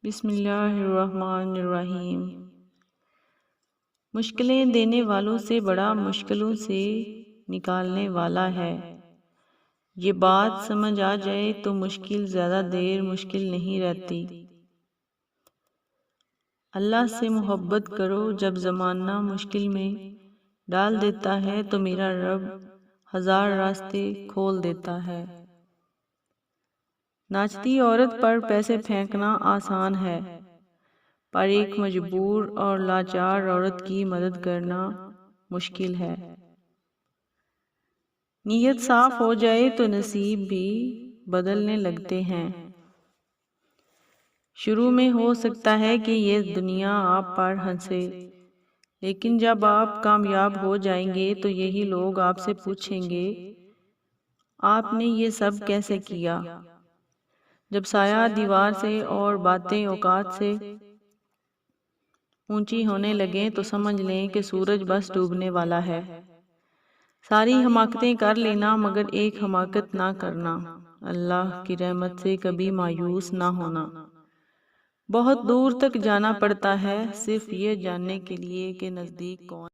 بسم اللہ الرحمن الرحیم۔ مشکلیں دینے والوں سے بڑا مشکلوں سے نکالنے والا ہے۔ یہ بات سمجھ آ جائے تو مشکل زیادہ دیر مشکل نہیں رہتی۔ اللہ سے محبت کرو، جب زمانہ مشکل میں ڈال دیتا ہے تو میرا رب ہزار راستے کھول دیتا ہے۔ ناچتی عورت پر پیسے پھینکنا آسان ہے، پر ایک مجبور اور لاچار عورت کی مدد کرنا مشکل ہے۔ نیت صاف ہو جائے تو نصیب بھی بدلنے لگتے ہیں۔ شروع میں ہو سکتا ہے کہ یہ دنیا آپ پر ہنسے، لیکن جب آپ کامیاب ہو جائیں گے تو یہی لوگ آپ سے پوچھیں گے آپ نے یہ سب کیسے کیا۔ جب سایہ دیوار سے اور باتیں اوقات سے اونچی ہونے لگیں تو سمجھ لیں کہ سورج بس ڈوبنے والا ہے۔ ساری حماقتیں کر لینا مگر ایک حماقت نہ کرنا۔ اللہ کی رحمت سے کبھی مایوس نہ ہونا۔ بہت دور تک جانا پڑتا ہے صرف یہ جاننے کے لیے کہ نزدیک کون